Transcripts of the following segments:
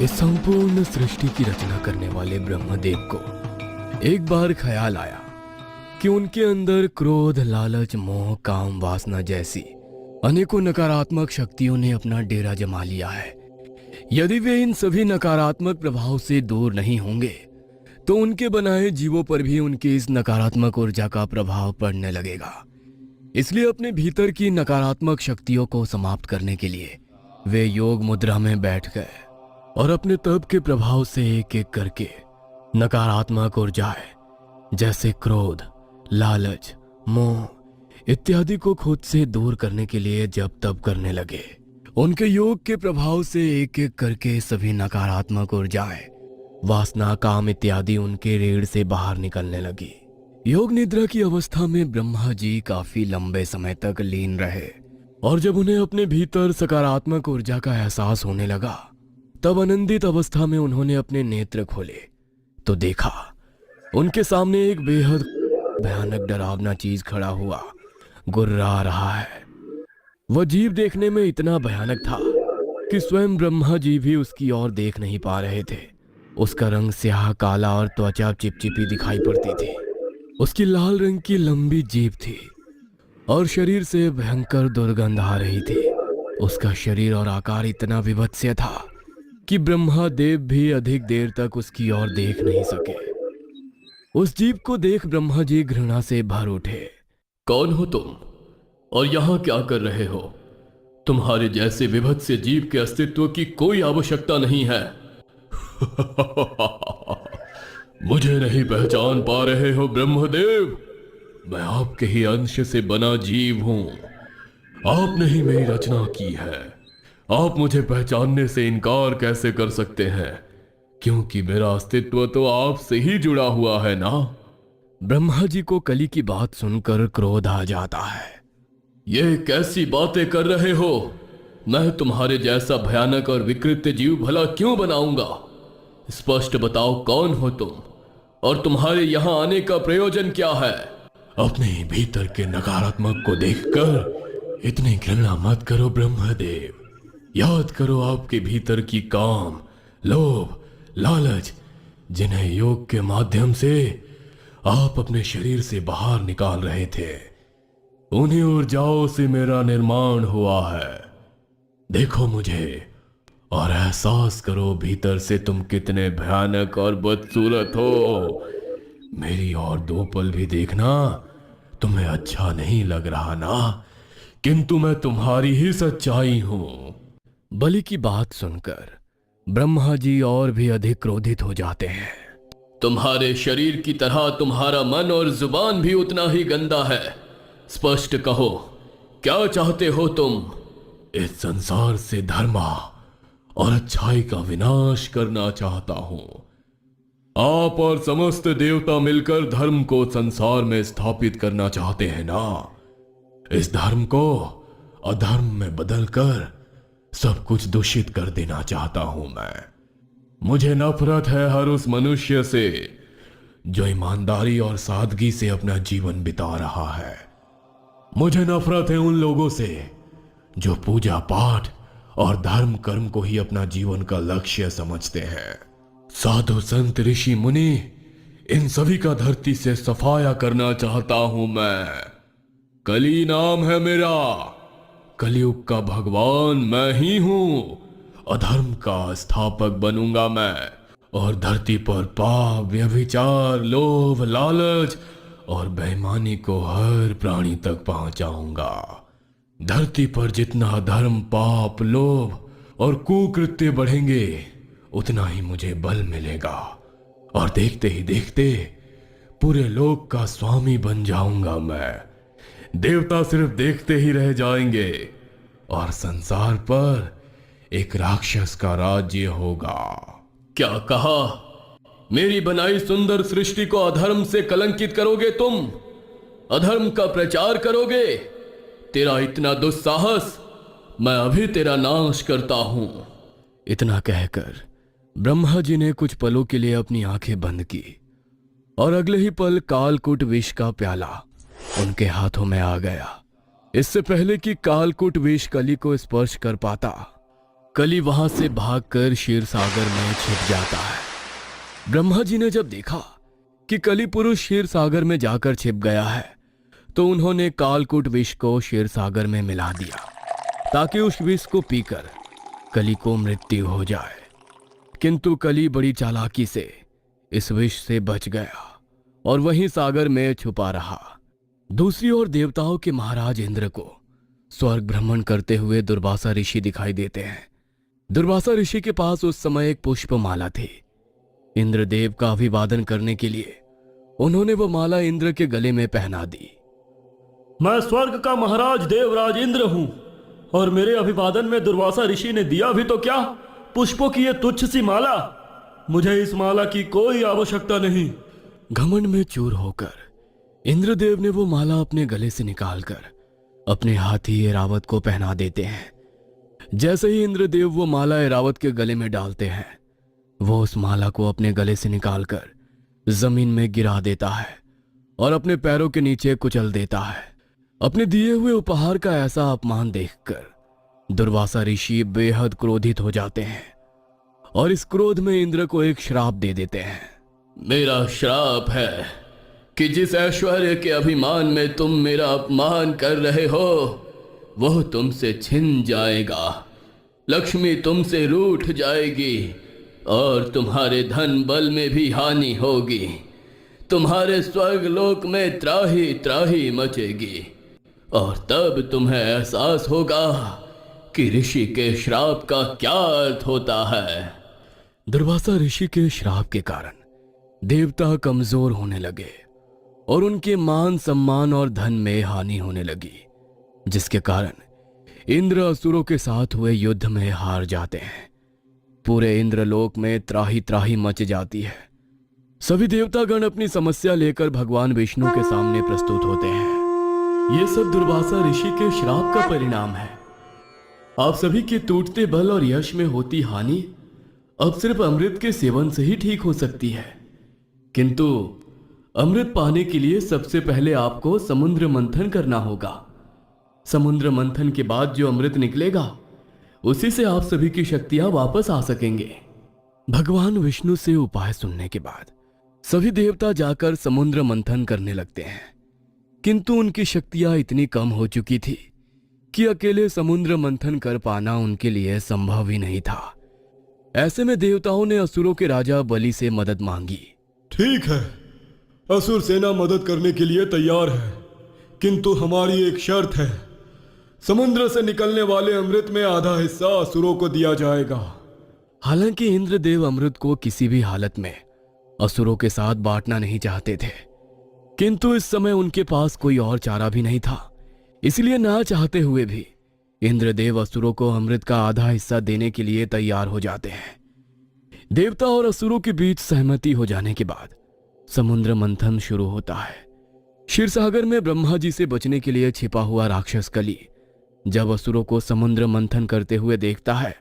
इस संपूर्ण सृष्टि की रचना करने वाले ब्रह्मदेव को एक बार ख्याल आया कि उनके अंदर क्रोध, लालच, मोह, काम, वासना जैसी अनेकों नकारात्मक शक्तियों ने अपना डेरा जमा लिया है। यदि वे इन सभी नकारात्मक प्रभाव से दूर नहीं होंगे तो उनके बनाए जीवों पर भी उनकी इस नकारात्मक ऊर्जा का प्रभाव पड़ने लगेगा। इसलिए अपने भीतर की नकारात्मक शक्तियों को समाप्त करने के लिए वे योग मुद्रा में बैठ गए और अपने तप के प्रभाव से एक एक करके नकारात्मक ऊर्जाएं जैसे क्रोध, लालच, मोह इत्यादि को खुद से दूर करने के लिए जप तप करने लगे। उनके योग के प्रभाव से एक एक करके सभी नकारात्मक ऊर्जाएं, वासना, काम इत्यादि उनके रीढ़ से बाहर निकलने लगी। योग निद्रा की अवस्था में ब्रह्मा जी काफी लंबे समय तक लीन रहे और जब उन्हें अपने भीतर सकारात्मक ऊर्जा का एहसास होने लगा तब आनंदित अवस्था में उन्होंने अपने नेत्र खोले तो देखा उनके सामने एक बेहद भयानक डरावना चीज खड़ा हुआ गुर्रा रहा है। वह जीव देखने में इतना भयानक था कि स्वयं ब्रह्मा जी भी उसकी ओर देख नहीं पा रहे थे। उसका रंग स्याह काला और त्वचा चिपचिपी दिखाई पड़ती थी। उसकी लाल रंग की लंबी जीभ थी और शरीर से भयंकर दुर्गंध आ रही थी। उसका शरीर और आकार इतना विभत्स्य था कि ब्रह्मा देव भी अधिक देर तक उसकी ओर देख नहीं सके। उस जीव को देख ब्रह्मा जी घृणा से भर उठे। कौन हो तुम और यहां क्या कर रहे हो? तुम्हारे जैसे विभत्स्य जीव के अस्तित्व की कोई आवश्यकता नहीं है। मुझे नहीं पहचान पा रहे हो ब्रह्मदेव? मैं आपके ही अंश से बना जीव हूं। आपने ही मेरी रचना की है। आप मुझे पहचानने से इनकार कैसे कर सकते हैं? क्योंकि मेरा अस्तित्व तो आपसे ही जुड़ा हुआ है ना। ब्रह्मा जी को कली की बात सुनकर क्रोध आ जाता है। ये कैसी बातें कर रहे हो? मैं तुम्हारे जैसा भयानक और विकृत जीव भला क्यों बनाऊंगा? स्पष्ट बताओ कौन हो तुम और तुम्हारे यहां आने का प्रयोजन क्या है? अपने भीतर के नकारात्मक को देखकर इतनी घृणा मत करो ब्रह्मदेव। याद करो आपके भीतर की काम, लोभ, लालच जिन्हें योग के माध्यम से आप अपने शरीर से बाहर निकाल रहे थे, उन्हीं ऊर्जाओं से मेरा निर्माण हुआ है। देखो मुझे और एहसास करो भीतर से तुम कितने भयानक और बदसूरत हो। मेरी और दो पल भी देखना। तुम्हें अच्छा नहीं लग रहा ना, किंतु मैं तुम्हारी ही सच्चाई हूं। बलि की बात सुनकर ब्रह्मा जी और भी अधिक क्रोधित हो जाते हैं। तुम्हारे शरीर की तरह तुम्हारा मन और जुबान भी उतना ही गंदा है। स्पष्ट कहो, क्या चाहते हो तुम? इस संसार से धर्मा और अच्छाई का विनाश करना चाहता हूं। आप और समस्त देवता मिलकर धर्म को संसार में स्थापित करना चाहते हैं ना। इस धर्म को अधर्म में बदलकर सब कुछ दूषित कर देना चाहता हूं मैं। मुझे नफरत है हर उस मनुष्य से जो ईमानदारी और सादगी से अपना जीवन बिता रहा है। मुझे नफरत है उन लोगों से जो पूजा पाठ और धर्म कर्म को ही अपना जीवन का लक्ष्य समझते हैं। साधु संत ऋषि मुनि इन सभी का धरती से सफाया करना चाहता हूं मैं। कली नाम है मेरा। कलयुग का भगवान मैं ही हूं। अधर्म का स्थापक बनूंगा मैं और धरती पर पाप, व्यभिचार, लोभ, लालच और बेईमानी को हर प्राणी तक पहुंचाऊंगा। धरती पर जितना धर्म, पाप, लोभ और कुकृत्य बढ़ेंगे उतना ही मुझे बल मिलेगा और देखते ही देखते पूरे लोक का स्वामी बन जाऊंगा मैं। देवता सिर्फ देखते ही रह जाएंगे और संसार पर एक राक्षस का राज्य होगा। क्या कहा? मेरी बनाई सुंदर सृष्टि को अधर्म से कलंकित करोगे तुम? अधर्म का प्रचार करोगे? तेरा इतना दुस्साहस, मैं अभी तेरा नाश करता हूं। इतना कहकर ब्रह्मा जी ने कुछ पलों के लिए अपनी आंखें बंद की और अगले ही पल कालकूट विष का प्याला उनके हाथों में आ गया। इससे पहले कि कालकूट विष कली को स्पर्श कर पाता, कली वहां से भागकर क्षीर सागर में छिप जाता है। ब्रह्मा जी ने जब देखा कि कली पुरुष क्षीर सागर में जाकर छिप गया है तो उन्होंने कालकूट विष को क्षीर सागर में मिला दिया ताकि उस विष को पीकर कली को मृत्यु हो जाए। किंतु कली बड़ी चालाकी से इस विष से बच गया और वहीं सागर में छुपा रहा। दूसरी ओर देवताओं के महाराज इंद्र को स्वर्ग भ्रमण करते हुए दुर्वासा ऋषि दिखाई देते हैं। दुर्वासा ऋषि के पास उस समय एक पुष्पमाला थी। इंद्रदेव का अभिवादन करने के लिए उन्होंने वो माला इंद्र के गले में पहना दी। मैं स्वर्ग का महाराज देवराज इंद्र हूं और मेरे अभिवादन में दुर्वासा ऋषि ने दिया भी तो क्या, पुष्पों की ये तुच्छ सी माला। मुझे इस माला की कोई आवश्यकता नहीं। घमंड में चूर होकर इंद्रदेव ने वो माला अपने गले से निकालकर अपने हाथी ऐरावत को पहना देते हैं। जैसे ही इंद्रदेव वो माला ऐरावत के गले में डालते हैं, वो उस माला को अपने गले से निकालकर जमीन में गिरा देता है और अपने पैरों के नीचे कुचल देता है। अपने दिए हुए उपहार का ऐसा अपमान देखकर दुर्वासा ऋषि बेहद क्रोधित हो जाते हैं और इस क्रोध में इंद्र को एक श्राप दे देते हैं। मेरा श्राप है कि जिस ऐश्वर्य के अभिमान में तुम मेरा अपमान कर रहे हो वह तुमसे छिन जाएगा। लक्ष्मी तुमसे रूठ जाएगी और तुम्हारे धन बल में भी हानि होगी। तुम्हारे स्वर्ग लोक में त्राही त्राही मचेगी और तब तुम्हें एहसास होगा कि ऋषि के श्राप का क्या अर्थ होता है। दुर्वासा ऋषि के श्राप के कारण देवता कमजोर होने लगे और उनके मान सम्मान और धन में हानि होने लगी, जिसके कारण इंद्र असुरों के साथ हुए युद्ध में हार जाते हैं। पूरे इंद्रलोक में त्राही त्राही मच जाती है। सभी देवतागण अपनी समस्या लेकर भगवान विष्णु के सामने प्रस्तुत होते हैं। ये सब दुर्वासा ऋषि के श्राप का परिणाम है। आप सभी के टूटते बल और यश में होती हानि अब सिर्फ अमृत के सेवन से ही ठीक हो सकती है। किंतु अमृत पाने के लिए सबसे पहले आपको समुद्र मंथन करना होगा। समुद्र मंथन के बाद जो अमृत निकलेगा उसी से आप सभी की शक्तियां वापस आ सकेंगे। भगवान विष्णु से उपाय सुनने के बाद सभी देवता जाकर समुद्र मंथन करने लगते हैं, किंतु उनकी शक्तियां इतनी कम हो चुकी थी कि अकेले समुद्र मंथन कर पाना उनके लिए संभव ही नहीं था। ऐसे में देवताओं ने असुरों के राजा बलि से मदद मांगी। ठीक है, असुर सेना मदद करने के लिए तैयार है, किंतु हमारी एक शर्त है। समुद्र से निकलने वाले अमृत में आधा हिस्सा असुरों को दिया जाएगा। हालांकि इंद्रदेव अमृत को किसी भी हालत में असुरों के साथ बांटना नहीं चाहते थे, किंतु इस समय उनके पास कोई और चारा भी नहीं था। इसलिए ना चाहते हुए भी इंद्रदेव असुरों को अमृत का आधा हिस्सा देने के लिए तैयार हो जाते हैं। देवता और असुरों के बीच सहमति हो जाने के बाद समुद्र मंथन शुरू होता है। क्षीरसागर में ब्रह्मा जी से बचने के लिए छिपा हुआ राक्षस कली जब असुरों को समुद्र मंथन करते हुए देखता है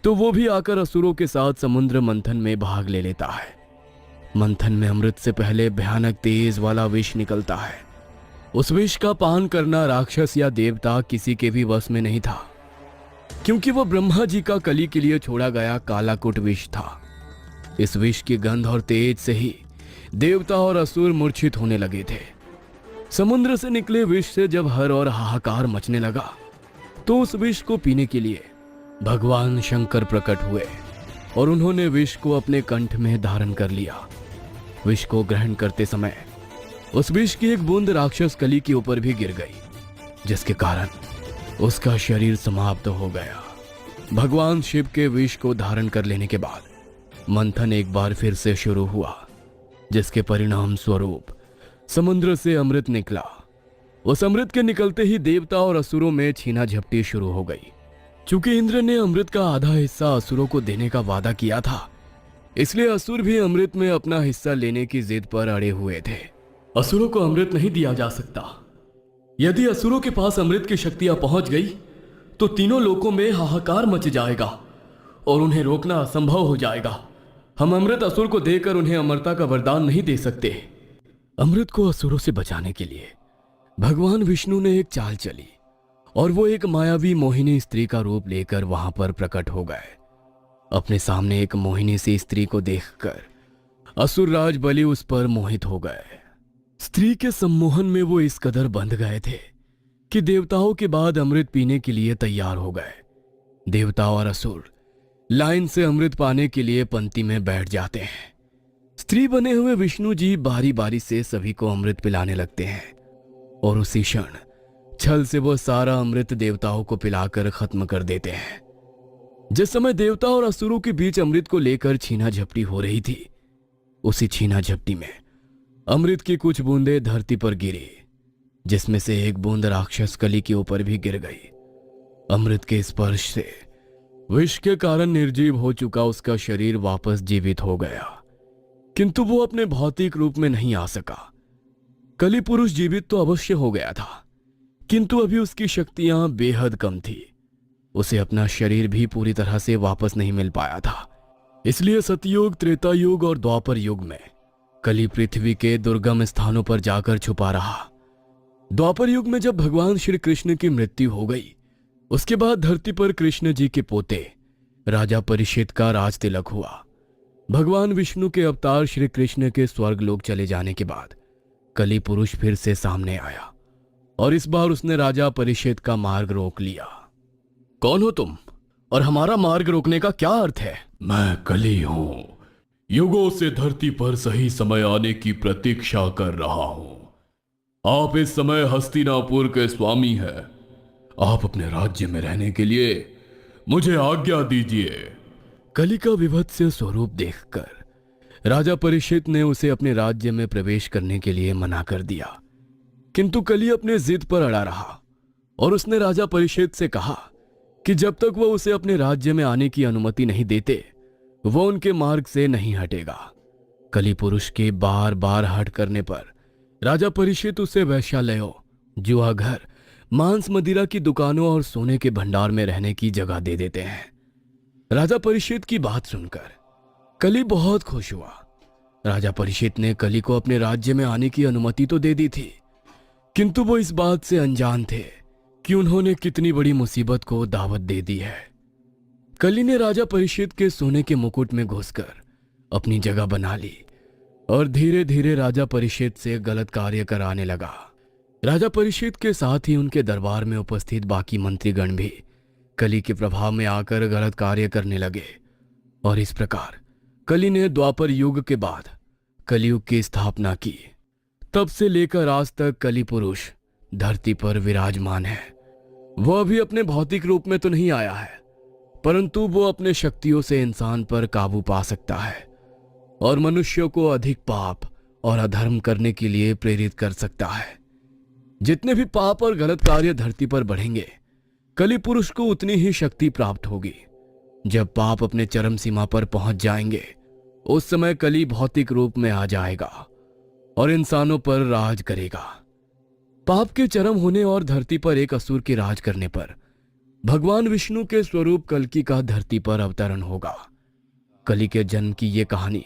तो वो भी आकर असुरों के साथ समुद्र मंथन में भाग ले लेता है। मंथन में अमृत से पहले भयानक तेज वाला विष निकलता है। उस विष का पान करना राक्षस या देवता किसी के भी वश में नहीं था, क्योंकि वह ब्रह्मा जी का कली के लिए छोड़ा गया कालाकुट विष था। इस विष की गंध और तेज से ही देवता और असुर मूर्छित होने लगे थे। समुद्र से निकले विष से जब हर और हाहाकार मचने लगा तो उस विष को पीने के लिए भगवान शंकर प्रकट हुए और उन्होंने विष को अपने कंठ में धारण कर लिया। विष को ग्रहण करते समय उस विष की एक बूंद राक्षस कली के ऊपर भी गिर गई, जिसके कारण उसका शरीर समाप्त हो गया। भगवान शिव के विष को धारण कर लेने के बाद मंथन एक बार फिर से शुरू हुआ, जिसके परिणाम स्वरूप समुद्र से अमृत निकला। उस अमृत के निकलते ही देवता और असुरों में छीना झपटी शुरू हो गई। चूंकि इंद्र ने अमृत का आधा हिस्सा असुरों को देने का वादा किया था, इसलिए असुर भी अमृत में अपना हिस्सा लेने की जिद पर अड़े हुए थे। असुरों को अमृत नहीं दिया जा सकता। यदि असुरों के पास अमृत की शक्तियां पहुंच गई तो तीनों लोकों में हाहाकार मच जाएगा और उन्हें रोकना असंभव हो जाएगा। हम अमृत असुर को देकर उन्हें अमरता का वरदान नहीं दे सकते। अमृत को असुरों से बचाने के लिए भगवान विष्णु ने एक चाल चली और वो एक मायावी मोहिनी स्त्री का रूप लेकर वहां पर प्रकट हो गए। अपने सामने एक मोहिनी सी स्त्री को देखकर असुरराज बलि उस पर मोहित हो गए। स्त्री के सम्मोहन में वो इस कदर बंध गए थे कि देवताओं के बाद अमृत पीने के लिए तैयार हो गए। देवता और असुर लाइन से अमृत पाने के लिए पंक्ति में बैठ जाते हैं। स्त्री बने हुए विष्णु जी बारी बारी से सभी को अमृत पिलाने लगते हैं और उसी क्षण छल से वो सारा अमृत देवताओं को पिलाकर खत्म कर देते हैं। जिस समय देवता और असुरों के बीच अमृत को लेकर छीना झपटी हो रही थी, उसी छीना झपटी में अमृत की कुछ बूंदें धरती पर गिरी, जिसमें से एक बूंद राक्षस कली के ऊपर भी गिर गई। अमृत के स्पर्श से विष के कारण निर्जीव हो चुका उसका शरीर वापस जीवित हो गया, किंतु वो अपने भौतिक रूप में नहीं आ सका। कली पुरुष जीवित तो अवश्य हो गया था, किंतु अभी उसकी शक्तियां बेहद कम थी। उसे अपना शरीर भी पूरी तरह से वापस नहीं मिल पाया था। इसलिए सतयुग, त्रेता युग और द्वापर युग में कली पृथ्वी के दुर्गम स्थानों पर जाकर छुपा रहा। द्वापर युग में जब भगवान श्री कृष्ण की मृत्यु हो गई, उसके बाद धरती पर कृष्ण जी के पोते राजा परीक्षित का राज तिलक हुआ। भगवान विष्णु के अवतार श्री कृष्ण के स्वर्ग लोक चले जाने के बाद कली पुरुष फिर से सामने आया और इस बार उसने राजा परीक्षित का मार्ग रोक लिया। कौन हो तुम और हमारा मार्ग रोकने का क्या अर्थ है? मैं कली हूं। युगों से धरती पर सही समय आने की प्रतीक्षा कर रहा हूं। आप इस समय हस्तिनापुर के स्वामी हैं। आप अपने राज्य में रहने के लिए मुझे आज्ञा दीजिए। कली का विभत्स स्वरूप देखकर राजा परीक्षित ने उसे अपने राज्य में प्रवेश करने के लिए मना कर दिया, किंतु कली अपने जिद पर अड़ा रहा और उसने राजा परीक्षित से कहा कि जब तक वह उसे अपने राज्य में आने की अनुमति नहीं देते, वह उनके मार्ग से नहीं हटेगा। कली पुरुष के बार बार हट करने पर राजा परीक्षित उसे वैश्यालयों, जुआ घर, मांस मदिरा की दुकानों और सोने के भंडार में रहने की जगह दे देते हैं। राजा परीक्षित की बात सुनकर कली बहुत खुश हुआ। राजा परीक्षित ने कली को अपने राज्य में आने की अनुमति तो दे दी थी, किंतु वो इस बात से अनजान थे कि उन्होंने कितनी बड़ी मुसीबत को दावत दे दी है। कली ने राजा परीक्षित के सोने के मुकुट में घुसकर अपनी जगह बना ली और धीरे धीरे राजा परीक्षित से गलत कार्य कराने लगा। राजा परीक्षित के साथ ही उनके दरबार में उपस्थित बाकी मंत्रीगण भी कली के प्रभाव में आकर गलत कार्य करने लगे और इस प्रकार कली ने द्वापर युग के बाद कलियुग की स्थापना की। तब से लेकर आज तक कली पुरुष धरती पर विराजमान है। वह अभी अपने भौतिक रूप में तो नहीं आया है, परंतु वो अपने शक्तियों से इंसान पर काबू पा सकता है और मनुष्यों को अधिक पाप और अधर्म करने के लिए प्रेरित कर सकता है। जितने भी पाप और गलत कार्य धरती पर बढ़ेंगे, कली पुरुष को उतनी ही शक्ति प्राप्त होगी। जब पाप अपने चरम सीमा पर पहुंच जाएंगे, उस समय कली भौतिक रूप में आ जाएगा और इंसानों पर राज करेगा। पाप के चरम होने और धरती पर एक असुर के राज करने पर भगवान विष्णु के स्वरूप कल्कि का धरती पर अवतरण होगा। कली के जन्म की यह कहानी